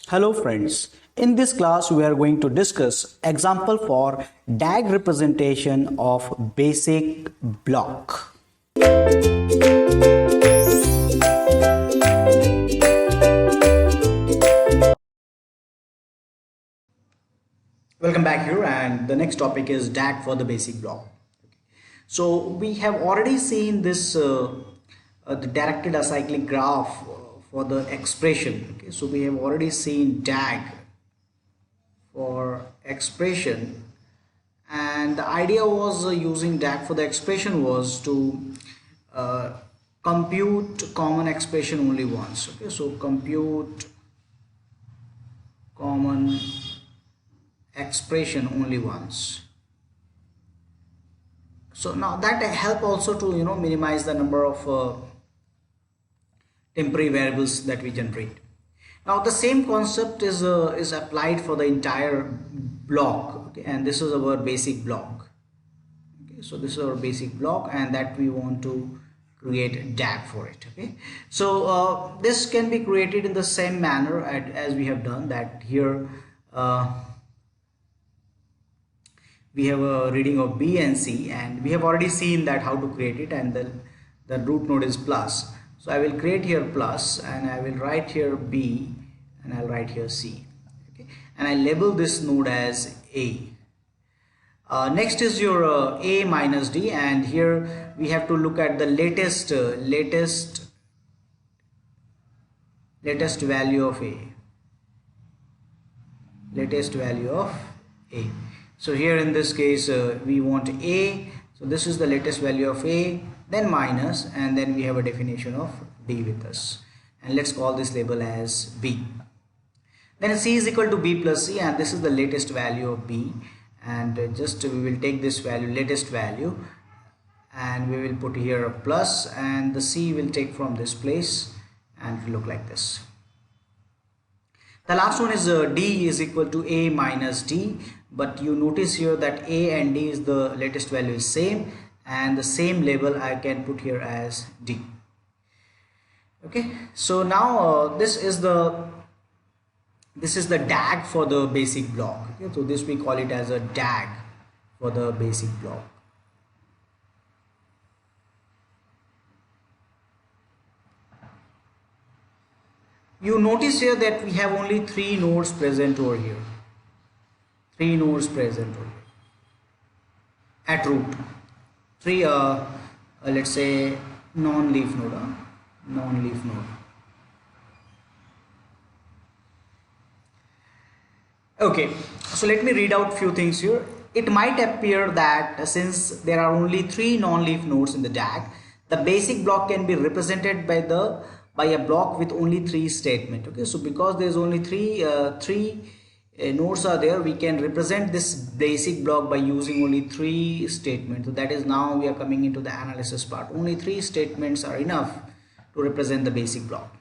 Hello friends, in this class we are going to discuss example for DAG representation of basic block. Welcome back here, and the next topic is DAG for the basic block. So we have already seen this the directed acyclic graph for the expression. Okay, so we have already seen DAG for expression, and the idea was using DAG for the expression was to compute common expression only once. Okay, so compute common expression only once. So now that help also to minimize the number of temporary variables that we generate. Now the same concept is applied for the entire block. Okay, and this is our basic block. Okay, so this is our basic block, and that we want to create DAG for it. Okay, so this can be created in the same manner as we have done that here. We have a reading of B and C, and we have already seen that how to create it, and the root node is plus. So I will create here plus, and I will write here B, and I'll write here C. Okay, and I label this node as A. Next is your A minus D, and here we have to look at the latest value of A. Latest value of A. So here in this case we want A, so this is the latest value of A, then minus, and then we have a definition of D with us, and let's call this label as B. Then C is equal to B plus C, and this is the latest value of B, and we will take this value, latest value, and we will put here a plus, and the C will take from this place, and it will look like this. The last one is D is equal to A minus D, but you notice here that A and D is the latest value is same, and the same label I can put here as D. Okay, so now this is the DAG for the basic block. Okay, so this we call it as a DAG for the basic block. You notice here that we have only 3 nodes present over here. 3 nodes present over here at root. 3 let's say non-leaf node. Non-leaf node. Okay, so let me read out few things here. It might appear that since there are only 3 non-leaf nodes in the DAG, the basic block can be represented by a block with only 3 statements. Okay, so because there is only three nodes are there, we can represent this basic block by using only 3 statements. So that is, now we are coming into the analysis part. Only 3 statements are enough to represent the basic block.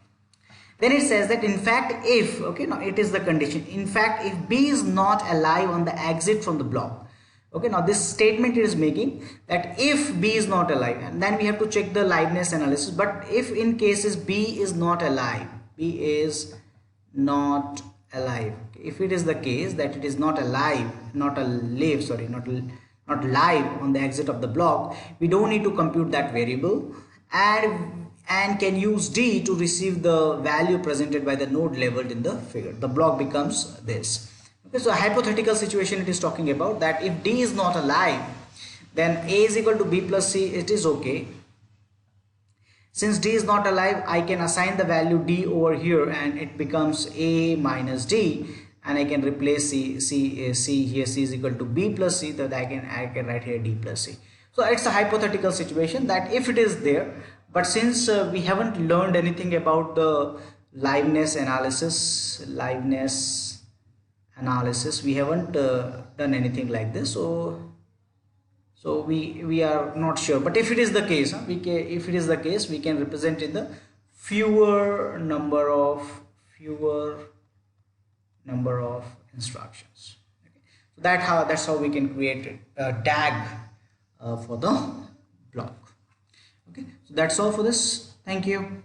Then it says that in fact if, okay, now it is the condition, in fact if B is not alive on the exit from the block. Okay, now this statement is making that if B is not alive, and then we have to check the liveness analysis, but if in cases B is not alive, B is not alive, if it is the case that it is not alive, not live live on the exit of the block, we don't need to compute that variable, and can use D to receive the value presented by the node labeled in the figure. The block becomes this. Okay, so a hypothetical situation it is talking about that if D is not alive, then A is equal to B plus C, it is okay. Since D is not alive, I can assign the value D over here, and it becomes A minus D, and I can replace C here. C is equal to B plus C, that I can write here D plus C. So it's a hypothetical situation that if it is there, but since we haven't learned anything about the liveness analysis, we haven't done anything like this, so we are not sure. But if it is the case, we can represent in the fewer number of instructions. Okay, so that's how we can create a DAG for the block. Okay, so that's all for this. Thank you.